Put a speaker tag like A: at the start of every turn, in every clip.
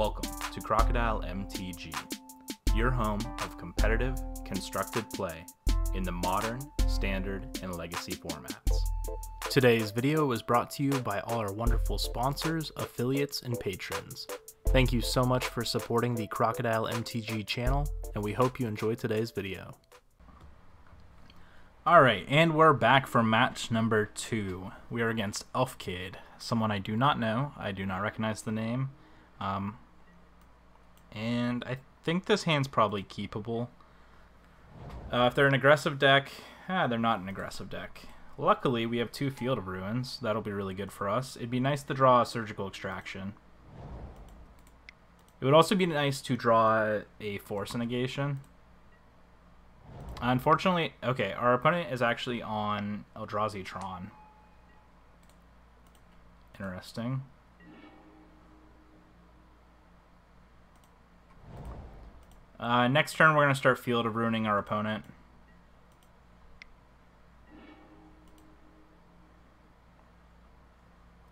A: Welcome to Crocodile MTG, your home of competitive, constructed play in the modern, standard, and legacy formats. Today's video was brought to you by all our wonderful sponsors, affiliates, and patrons. Thank you so much for supporting the Crocodile MTG channel, and we hope you enjoy today's video. Alright, and we're back for match number 2. We are against Elfkid, someone I do not know. I do not recognize the name. And I think this hand's probably keepable. If they're an aggressive deck, they're not an aggressive deck. Luckily, we have 2 Field of Ruins. That'll be really good for us. It'd be nice to draw a Surgical Extraction. It would also be nice to draw a Force Negation. Unfortunately, okay, our opponent is actually on Eldrazi Tron. Interesting. Next turn, we're going to start Field of Ruining our opponent.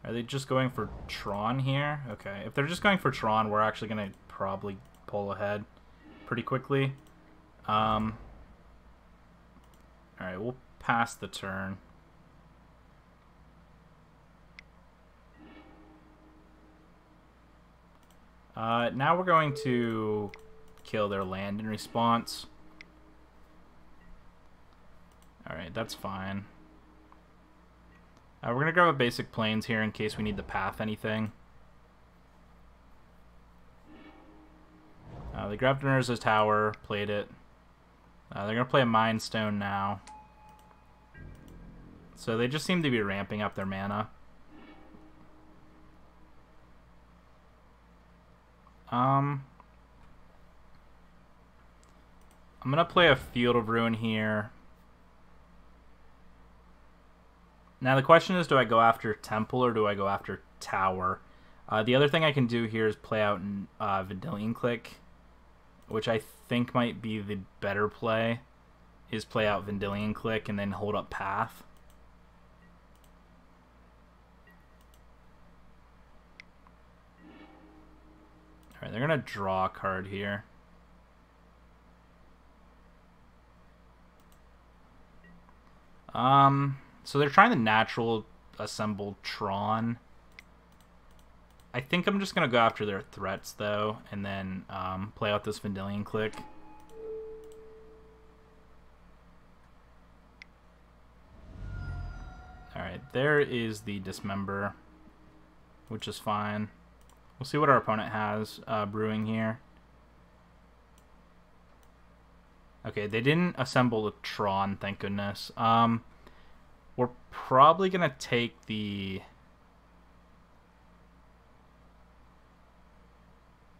A: Are they just going for Tron here? Okay, if they're just going for Tron, we're actually going to probably pull ahead pretty quickly. Alright, we'll pass the turn. Now we're going to kill their land in response. Alright, that's fine. We're going to grab a basic plains here in case we need to path anything. They grabbed Nurse's Tower, played it. They're going to play a Mind Stone now. So they just seem to be ramping up their mana. I'm going to play a Field of Ruin here. Now the question is, do I go after Temple or do I go after Tower? The other thing I can do here is play out Vendilion Click, which I think might be the better play, is play out Vendilion Click and then hold up Path. Alright, they're going to draw a card here. So they're trying to natural assemble Tron. I think I'm just going to go after their threats, though, and then play out this Vendilion Click. Alright, there is the Dismember, which is fine. We'll see what our opponent has brewing here. Okay, they didn't assemble the Tron, thank goodness. We're probably going to take the...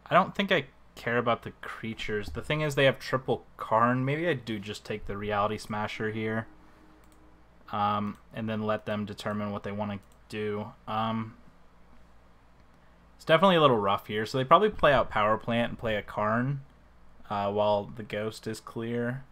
A: I don't think I care about the creatures. The thing is they have triple Karn. Maybe I do just take the Reality Smasher here. And then let them determine what they want to do. It's definitely a little rough here. So they probably play out Power Plant and play a Karn while the Ghost is clear.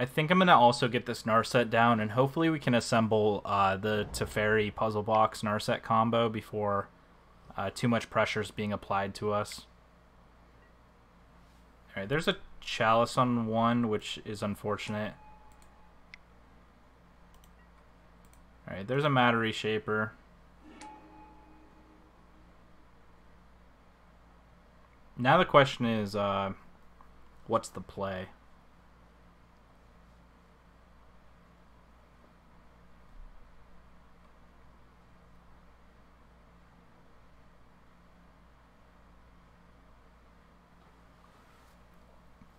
A: I think I'm going to also get this Narset down, and hopefully we can assemble the Teferi Puzzle Box Narset combo before too much pressure is being applied to us. Alright, there's a Chalice on 1, which is unfortunate. Alright, there's a Matter Reshaper. Now the question is, what's the play?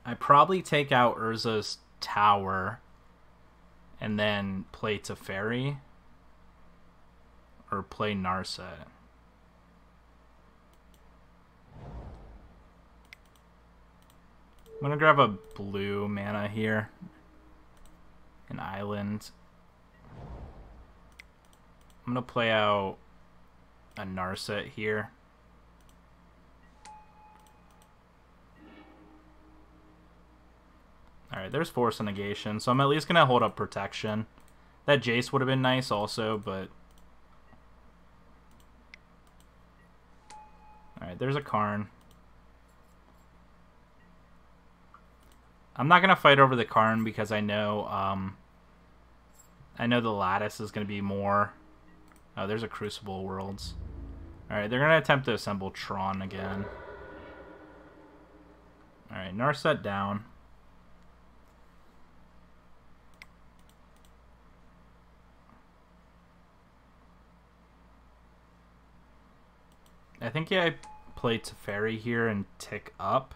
A: I probably take out Urza's Tower and then play Teferi or play Narset. I'm going to grab a blue mana here. An island. I'm going to play out a Narset here. Alright, there's Force Negation, so I'm at least going to hold up Protection. That Jace would have been nice also, but... Alright, there's a Karn. I'm not going to fight over the Karn because I know the Lattice is going to be more... Oh, there's a Crucible Worlds. Alright, they're going to attempt to assemble Tron again. Alright, Narset down. I think, yeah, I play Teferi here and tick up.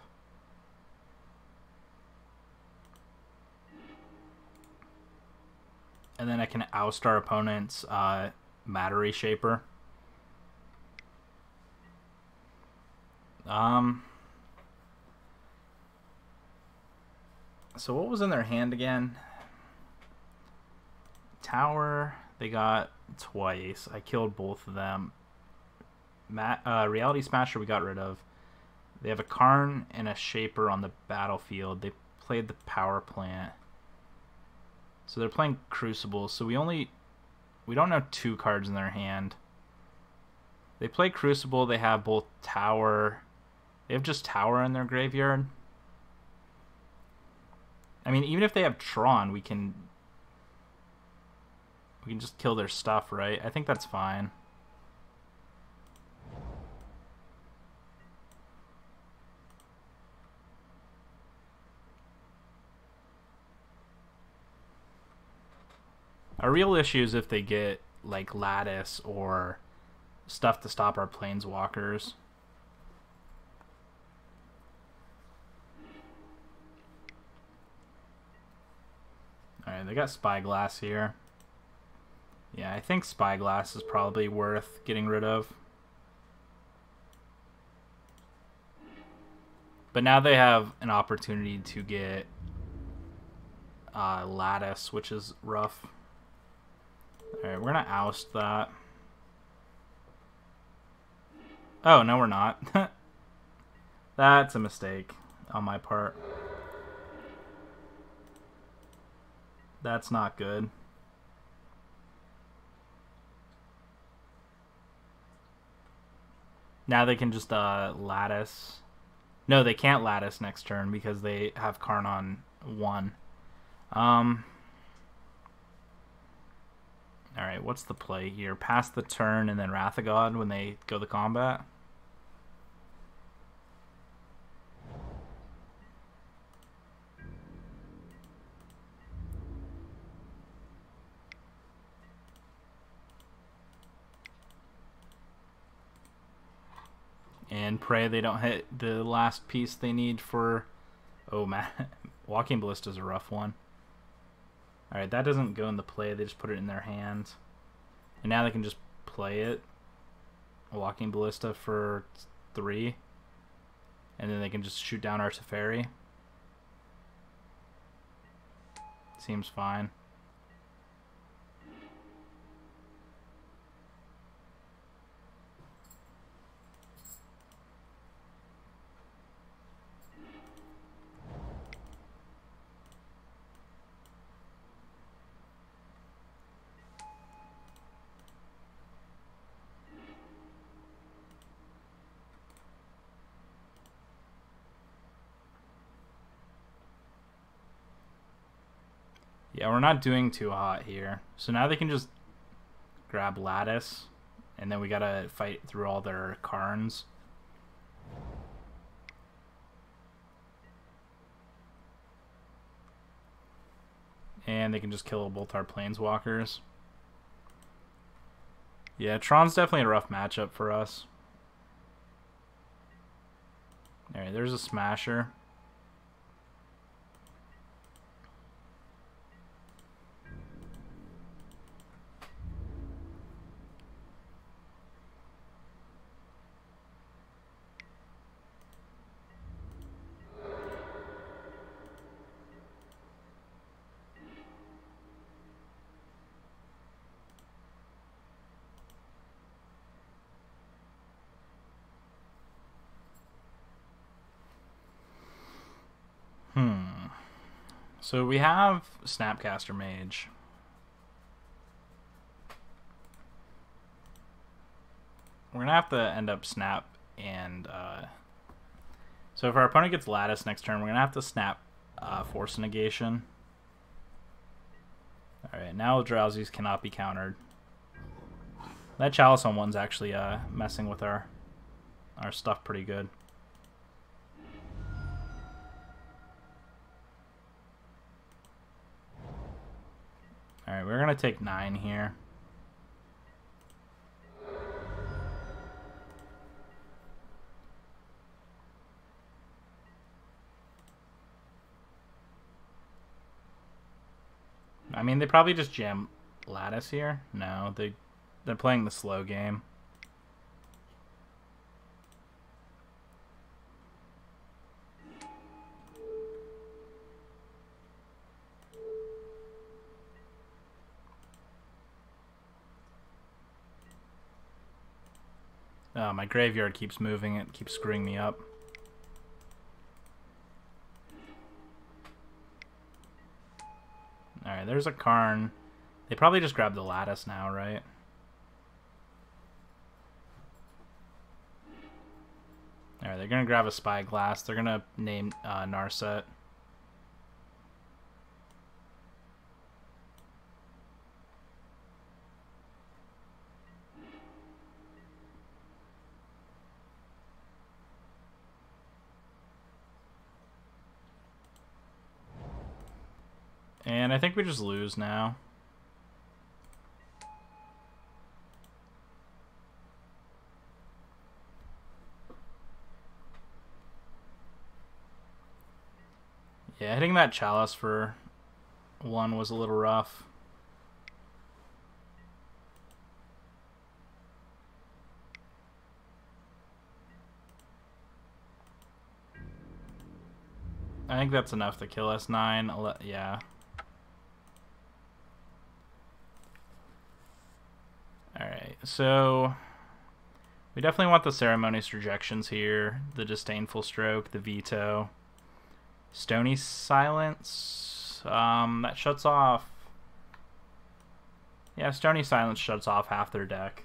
A: And then I can oust our opponent's Matter Shaper. So what was in their hand again? Tower, they got twice. I killed both of them. Reality Smasher we got rid of. They have a Karn and a Shaper on the battlefield. They played the Power Plant. So they're playing Crucible. So we don't know 2 cards in their hand. They play Crucible. They have both Tower. They have just Tower in their graveyard. I mean, even if they have Tron, we can just kill their stuff, right? I think that's fine. Our real issue is if they get, like, Lattice or stuff to stop our Planeswalkers. Alright, they got Spyglass here. Yeah, I think Spyglass is probably worth getting rid of. But now they have an opportunity to get Lattice, which is rough. Alright, we're going to oust that. Oh, no we're not. That's a mistake on my part. That's not good. Now they can just Lattice. No, they can't Lattice next turn because they have Karn on 1. Alright, what's the play here? Pass the turn and then Wrath of God when they go to combat? And pray they don't hit the last piece they need for... Oh, man. Walking Ballista is a rough one. Alright, that doesn't go in the play. They just put it in their hand. And now they can just play it. Walking Ballista for 3. And then they can just shoot down our Teferi. Seems fine. Yeah, we're not doing too hot here. So now they can just grab Lattice, and then we gotta fight through all their Karns. And they can just kill both our Planeswalkers. Yeah, Tron's definitely a rough matchup for us. Alright, there's a Smasher. So we have Snapcaster Mage. we're going to have to end up snap and... so if our opponent gets Lattice next turn, we're going to have to snap Force Negation. Alright, now Eldrazi's cannot be countered. That Chalice on 1's actually messing with our stuff pretty good. Alright, we're going to take 9 here. I mean, they probably just jam Lattice here. No, they're playing the slow game. Oh, my graveyard keeps moving. It keeps screwing me up. Alright, there's a Karn. They probably just grabbed the Lattice now, right? Alright, they're going to grab a Spyglass. They're going to name Narset. And I think we just lose now. Yeah, hitting that Chalice for 1 was a little rough. I think that's enough to kill us. 9, yeah. Alright, so we definitely want the Ceremonious Rejections here, the Disdainful Stroke, the Veto. Stony Silence, that shuts off. Yeah, Stony Silence shuts off half their deck.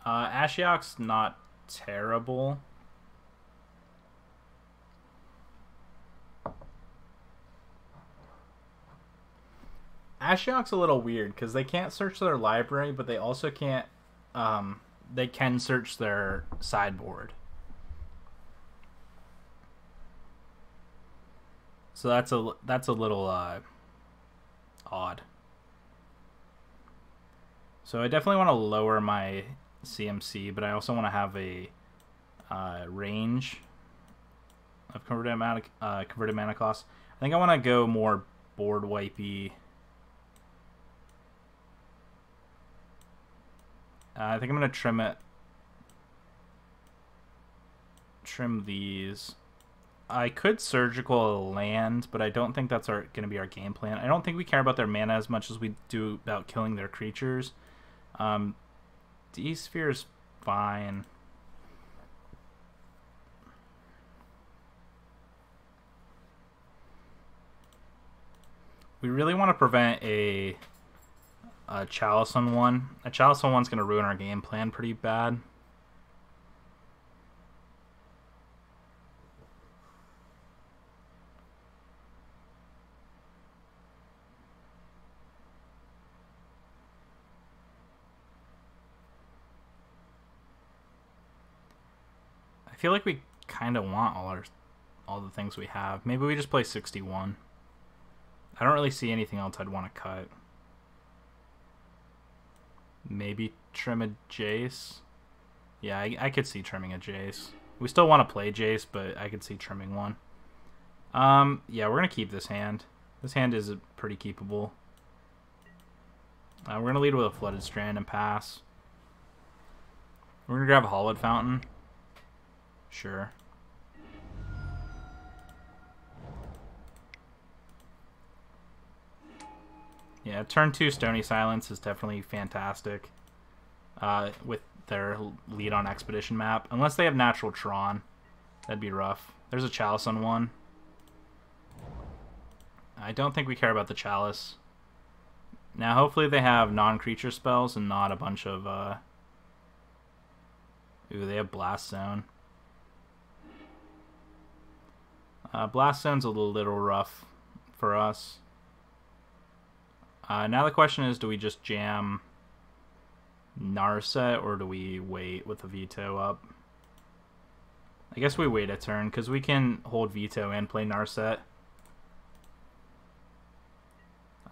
A: Ashiok's not terrible. Ashiok's a little weird because they can't search their library, but they also can't. They can search their sideboard. So that's a little odd. So I definitely want to lower my CMC, but I also want to have a range of converted mana cost. I think I want to go more board wipey. I think I'm going to trim these. I could surgical land, but I don't think that's going to be our game plan. I don't think we care about their mana as much as we do about killing their creatures. D-Sphere is fine. We really want to prevent a Chalice on 1. A Chalice on 1's going to ruin our game plan pretty bad. I feel like we kind of want all the things we have. Maybe we just play 61. I don't really see anything else I'd want to cut. Maybe trim a Jace. Yeah, I could see trimming a Jace. We still want to play Jace, but I could see trimming one. Yeah, we're going to keep this hand. This hand is pretty keepable. We're going to lead with a Flooded Strand and pass. We're going to grab a Hollowed Fountain. Sure. Yeah, turn 2 Stony Silence is definitely fantastic with their lead on Expedition map. Unless they have natural Tron, that'd be rough. There's a Chalice on 1. I don't think we care about the Chalice. Now hopefully they have non-creature spells and not a bunch of ooh, they have Blast Zone. Blast Zone's a little rough for us. Now the question is, do we just jam Narset or do we wait with the veto up? I guess we wait a turn because we can hold veto and play Narset.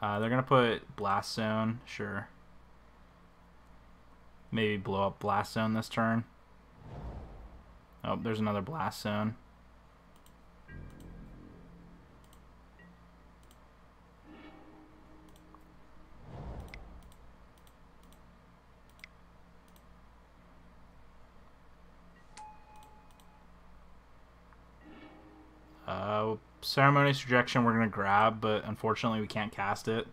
A: They're going to put Blast Zone, sure. Maybe blow up Blast Zone this turn. Oh, there's another Blast Zone. Ceremonious Rejection we're going to grab, but unfortunately we can't cast it.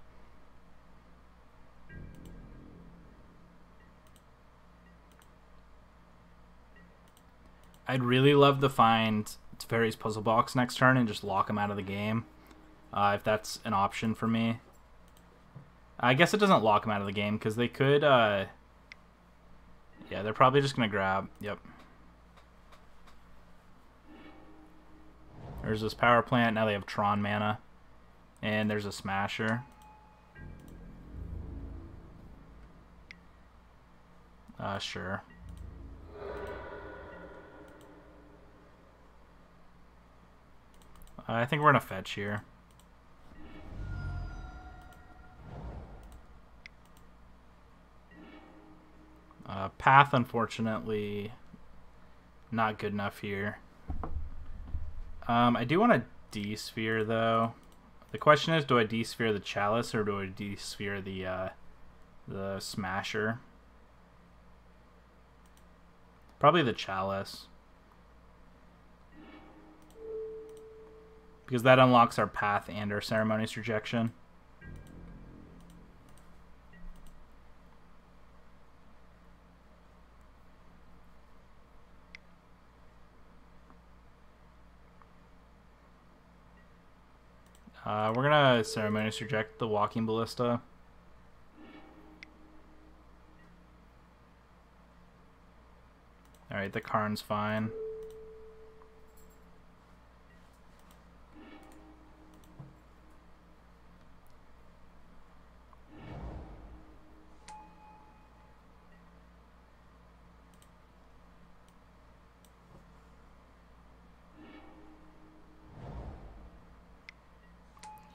A: I'd really love to find Teferi's Puzzle Box next turn and just lock him out of the game, if that's an option for me. I guess it doesn't lock him out of the game because they could, yeah, they're probably just going to grab, yep. There's this power plant. Now they have Tron mana. And there's a Smasher. Sure. I think we're going to fetch here. Path, unfortunately, not good enough here. I do want to D-Sphere, though. The question is, do I D-Sphere the Chalice or do I D-Sphere the Smasher? Probably the Chalice. Because that unlocks our Path and our Ceremonious Rejection. We're gonna Ceremonious Reject the Walking Ballista. Alright, the Karn's fine.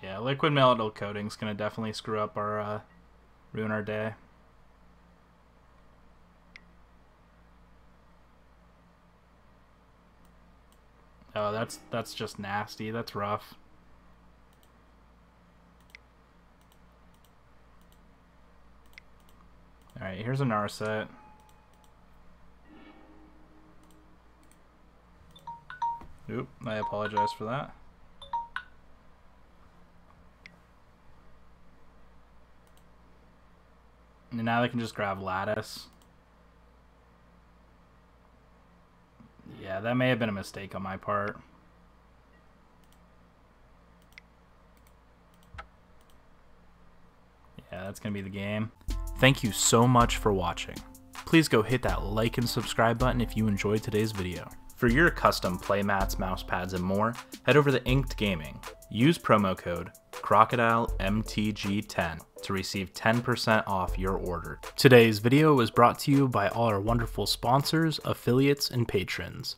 A: Yeah, Liquid Metal Coating's gonna definitely screw up our, ruin our day. Oh, that's just nasty. That's rough. All right, here's a Narset. Oop, I apologize for that. And now they can just grab Lattice. Yeah, that may have been a mistake on my part. Yeah, that's going to be the game. Thank you so much for watching. Please go hit that like and subscribe button if you enjoyed today's video. For your custom playmats, mousepads, and more, head over to Inked Gaming. Use promo code crocodilemtg10 to receive 10% off your order. Today's video was brought to you by all our wonderful sponsors, affiliates, and patrons.